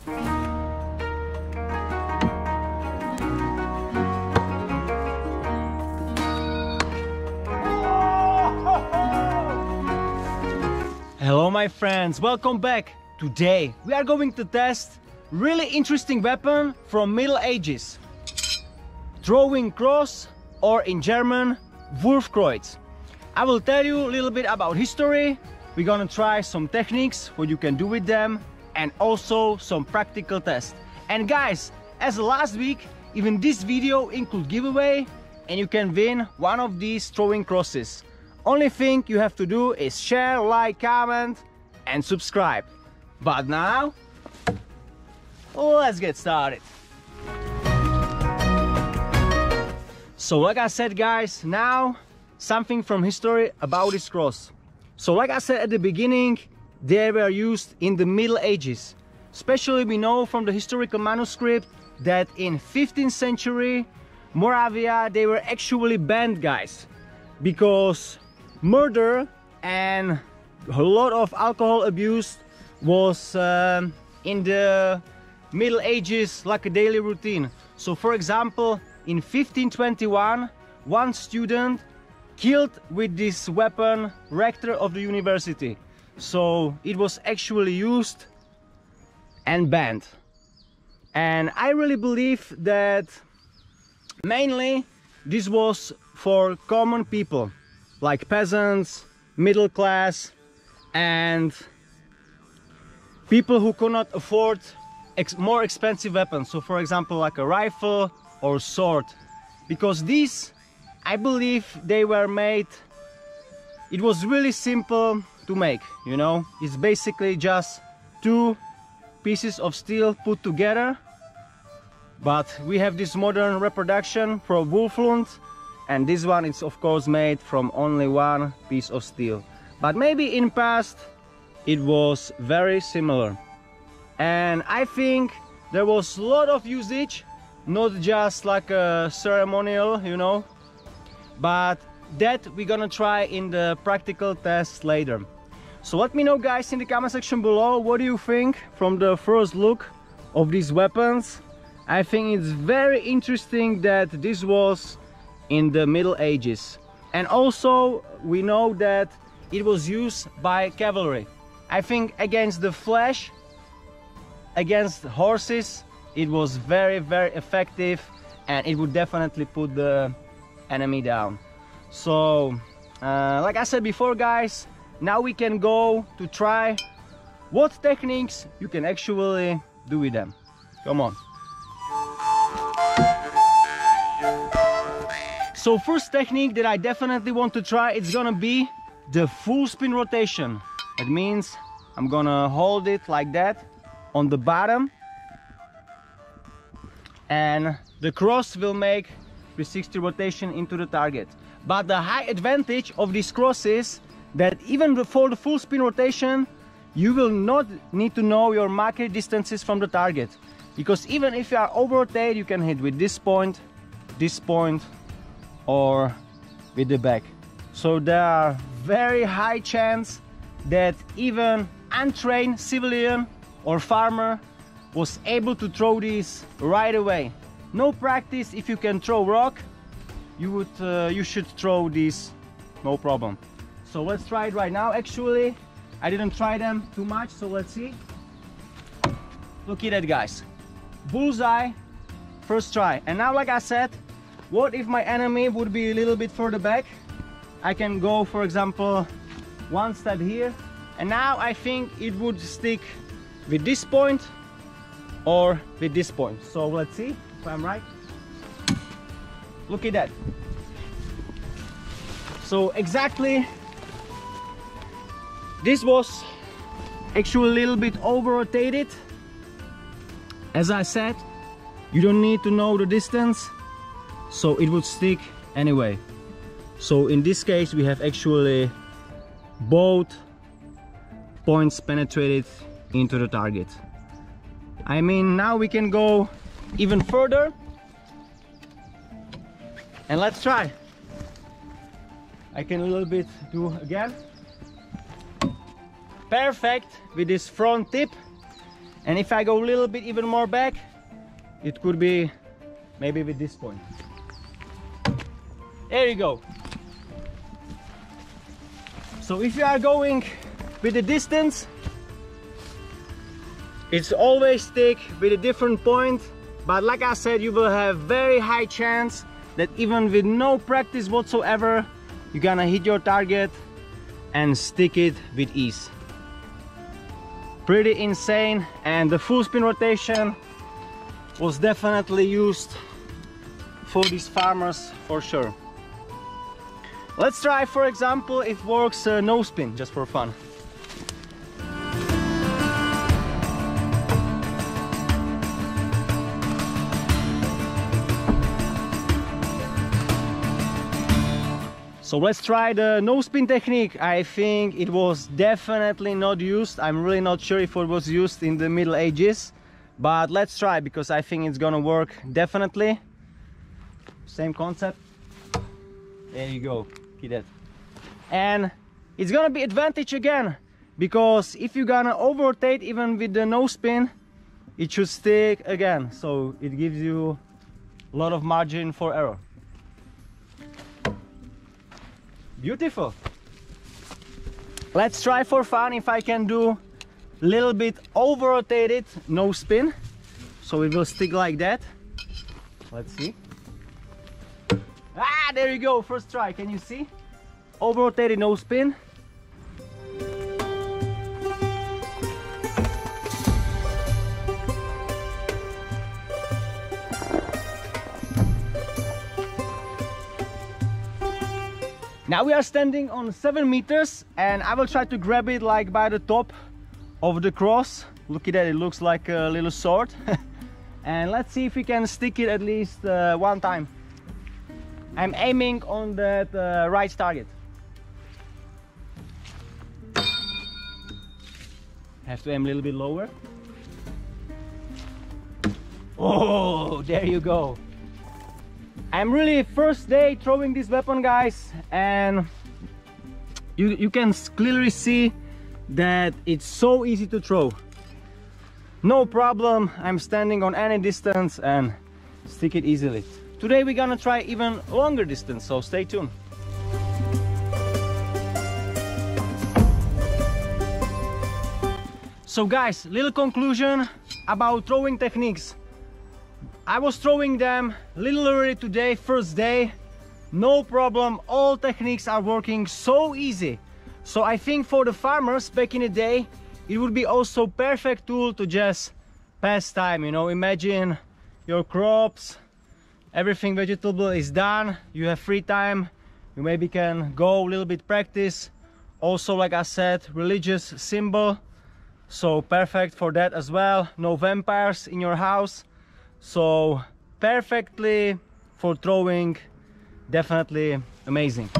Hello my friends, welcome back. Today we are going to test really interesting weapon from Middle Ages. Throwing cross, or in German, Wurfkreuz. I will tell you a little bit about history. We're gonna try some techniques, what you can do with them, and also some practical tests. And guys, as last week, even this video includes giveaway, and you can win one of these throwing crosses. Only thing you have to do is share, like, comment, and subscribe. But now, let's get started. So like I said guys, now something from history about this cross. So like I said at the beginning, they were used in the Middle Ages. Especially we know from the historical manuscript that in 15th century Moravia, they were actually banned, guys, because murder and a lot of alcohol abuse was in the Middle Ages like a daily routine. So for example, in 1521, one student killed with this weapon rector of the university. So it was actually used and banned. And I really believe that mainly this was for common people, like peasants, middle class, and people who could not afford more expensive weapons. So for example, like a rifle or sword, because these, I believe, they were made, it was really simple to make, you know. It's basically just two pieces of steel put together, but we have this modern reproduction from Wulflund, and this one is of course made from only one piece of steel. But maybe in past it was very similar, and I think there was a lot of usage, not just like a ceremonial, you know, but that we're gonna try in the practical test later. So let me know guys in the comment section below, what do you think from the first look of these weapons. I think it's very interesting that this was in the Middle Ages, and also we know that it was used by cavalry. I think against the flesh, against horses, it was very effective, and it would definitely put the enemy down. So like I said before guys, now we can go to try what techniques you can actually do with them. Come on. So first technique that I definitely want to try, it's gonna be the full spin rotation. That means I'm gonna hold it like that on the bottom, and the cross will make 360 rotation into the target. But the high advantage of this cross is that even before the full spin rotation, you will not need to know your market distances from the target, because even if you are over rotate, you can hit with this point, or with the back. So there are very high chance that even untrained civilian or farmer was able to throw this right away. No practice, if you can throw rock, you should throw this no problem. So let's try it right now. Actually, I didn't try them too much, so let's see. Look at that guys, bullseye, first try. And now like I said, what if my enemy would be a little bit further back? I can go, for example, one step here, and now I think it would stick with this point or with this point. So let's see if I'm right. Look at that. So exactly, this was actually a little bit over rotated. As I said, you don't need to know the distance, so it would stick anyway. So in this case we have actually both points penetrated into the target. I mean, now we can go even further, and let's try. I can a little bit do again. Perfect with this front tip. And if I go a little bit even more back, it could be maybe with this point. There you go. So if you are going with the distance, it's always stick with a different point, but like I said, you will have very high chance that even with no practice whatsoever, you're gonna hit your target and stick it with ease. Pretty insane, and the full spin rotation was definitely used for these farmers for sure. Let's try, for example, if it works no spin, just for fun. So let's try the no spin technique. I think it was definitely not used. I'm really not sure if it was used in the Middle Ages, but let's try, because I think it's gonna work definitely. Same concept. There you go. See that? And it's gonna be advantage again, because if you're gonna over rotate even with the no spin, it should stick again, so it gives you a lot of margin for error. Beautiful. Let's try for fun if I can do a little bit over rotated no spin, so it will stick like that. Let's see. Ah, there you go, first try. Can you see? Over rotated no spin. Now we are standing on 7 meters, and I will try to grab it like by the top of the cross. Look at that, it looks like a little sword. And let's see if we can stick it at least one time. I'm aiming on that right target. Have to aim a little bit lower. Oh, there you go. I'm really first day throwing this weapon, guys, and you can clearly see that it's so easy to throw. No problem, I'm standing on any distance and stick it easily. Today we're gonna try even longer distance, so stay tuned. So guys, little conclusion about throwing techniques. I was throwing them a little early today, first day, no problem, all techniques are working so easy. So I think for the farmers back in the day, it would be also perfect tool to just pass time, you know. Imagine your crops, everything vegetable is done, you have free time, you maybe can go a little bit practice. Also, like I said, religious symbol, so perfect for that as well. No vampires in your house. So perfectly for throwing, definitely amazing.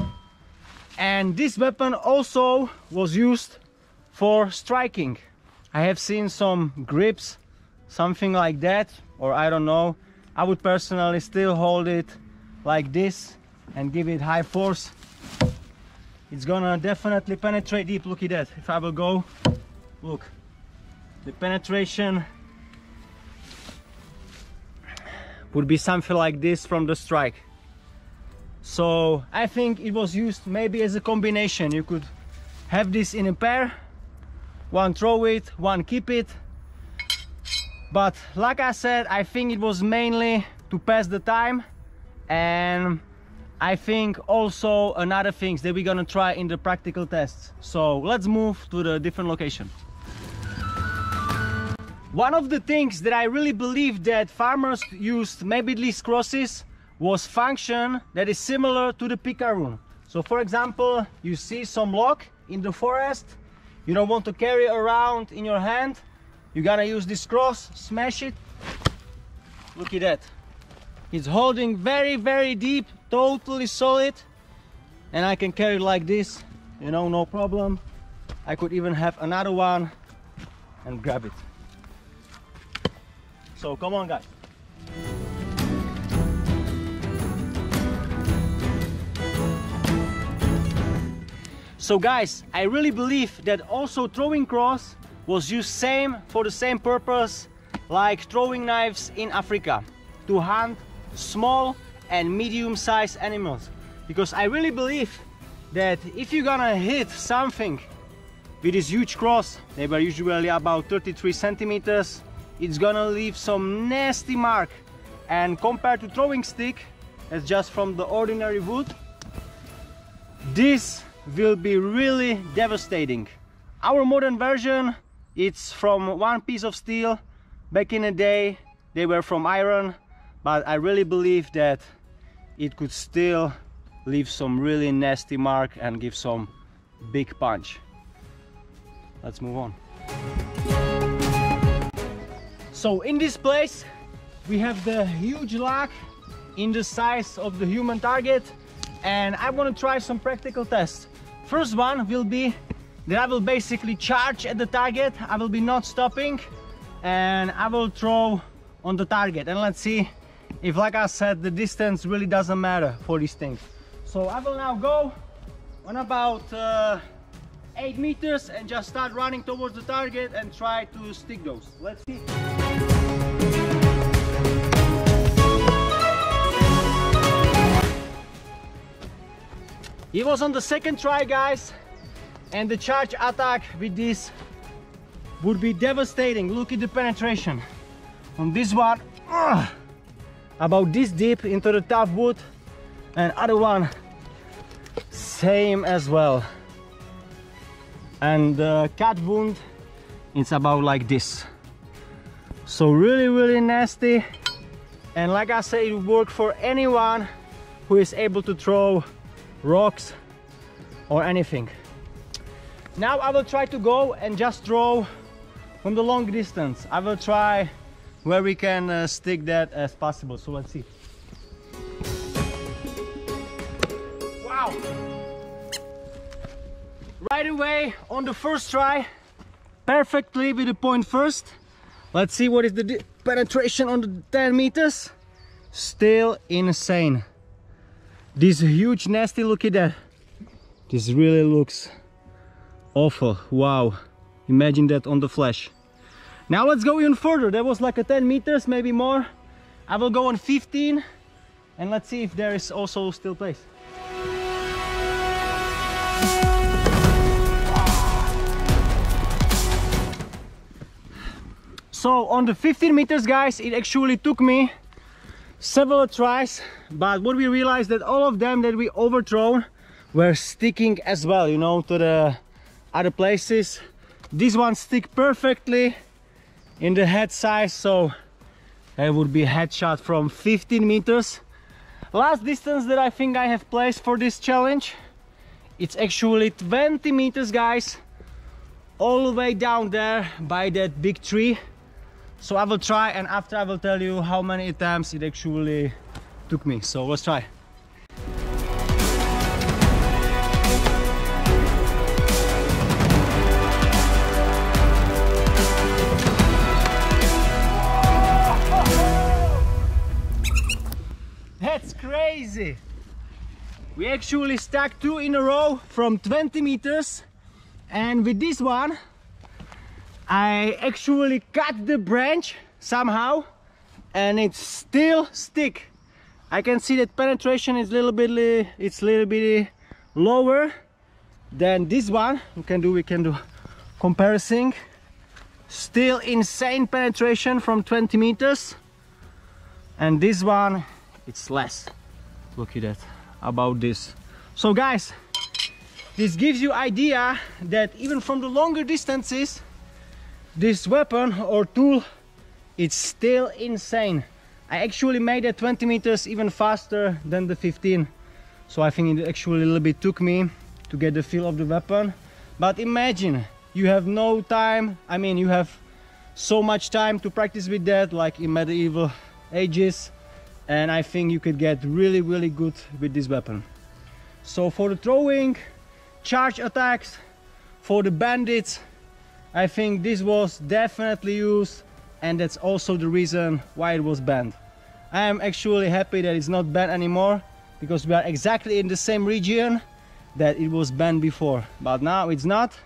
And this weapon also was used for striking. I have seen some grips, something like that, or I don't know. I would personally still hold it like this and give it high force. It's gonna definitely penetrate deep. Look at that. If I will go, look, the penetration would be something like this from the strike. So I think it was used maybe as a combination. You could have this in a pair, one throw it, one keep it. But like I said, I think it was mainly to pass the time, and I think also another things that we're gonna try in the practical tests. So let's move to the different location. One of the things that I really believe that farmers used maybe these crosses was function that is similar to the picaroon. So for example, you see some log in the forest, you don't want to carry around in your hand, you're gonna use this cross, smash it. Look at that. It's holding very deep, totally solid, and I can carry it like this, you know, no problem. I could even have another one and grab it. So come on, guys. So guys, I really believe that also throwing cross was used for the same purpose like throwing knives in Africa, to hunt small and medium-sized animals. Because I really believe that if you're gonna hit something with this huge cross, they were usually about 33 centimeters, it's gonna leave some nasty mark. And compared to throwing stick, that's just from the ordinary wood, this will be really devastating. Our modern version, it's from one piece of steel. Back in the day, they were from iron, but I really believe that it could still leave some really nasty mark and give some big punch. Let's move on. So in this place, we have the huge log in the size of the human target, and I want to try some practical tests. First one will be that I will basically charge at the target. I will be not stopping, and I will throw on the target, and let's see if, like I said, the distance really doesn't matter for these things. So I will now go on about 8 meters and just start running towards the target and try to stick those. Let's see. It was on the second try, guys, and the charge attack with this would be devastating. Look at the penetration on this one, about this deep into the tough wood, and other one same as well. And the cut wound, it's about like this. So really nasty, and like I say, it will work for anyone who is able to throw rocks or anything. Now I will try to go and just throw from the long distance. I will try where we can stick that as possible. So let's see. Wow! Right away on the first try, perfectly with the point first. Let's see what is the penetration on the 10 meters. Still insane. This huge nasty, look at that. This really looks awful. Wow, imagine that on the flash. Now let's go even further. That was like a 10 meters, maybe more. I will go on 15 and let's see if there is also still place. So on the 15 meters, guys, it actually took me several tries, but what we realized that all of them that we overthrown were sticking as well, you know, to the other places. This one stick perfectly in the head size, so it would be headshot from 15 meters. Last distance that I think I have placed for this challenge, it's actually 20 meters, guys, all the way down there by that big tree. So I will try, and after I will tell you how many attempts it actually took me. So let's try. That's crazy! We actually stacked 2 in a row from 20 meters, and with this one I actually cut the branch somehow and it still stick. I can see that penetration is a little bit lower than this one. We can do comparison. Still insane penetration from 20 meters, and this one it's less. Look at that, about this. So guys, this gives you idea that even from the longer distances, this weapon or tool, it's still insane. I actually made that 20 meters even faster than the 15. So I think it actually a little bit took me to get the feel of the weapon. But imagine, you have no time, I mean you have so much time to practice with that, like in medieval ages. And I think you could get really good with this weapon. So for the throwing, charge attacks, for the bandits, I think this was definitely used, and that's also the reason why it was banned. I am actually happy that it's not banned anymore, because we are exactly in the same region that it was banned before. But now it's not,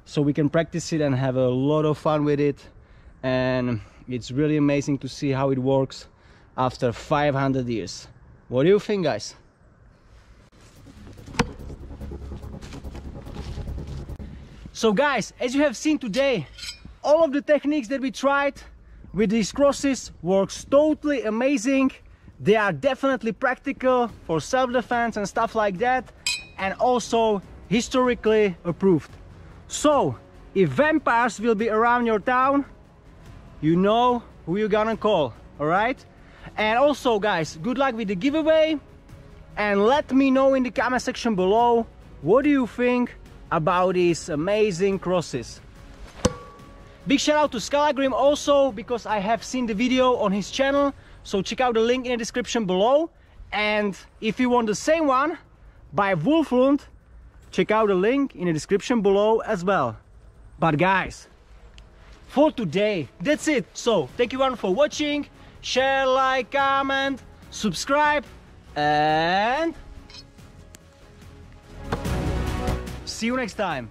so we can practice it and have a lot of fun with it. And it's really amazing to see how it works after 500 years. What do you think, guys? So guys, as you have seen today, all of the techniques that we tried with these crosses works totally amazing. They are definitely practical for self-defense and stuff like that, and also historically approved. So if vampires will be around your town, you know who you're gonna call, all right? And also guys, good luck with the giveaway, and let me know in the comment section below, what do you think about these amazing crosses? Big shout out to Celadin also, because I have seen the video on his channel, so check out the link in the description below. And if you want the same one by Wulflund, check out the link in the description below as well. But guys, for today, that's it. So thank you everyone for watching. Share, like, comment, subscribe, and see you next time.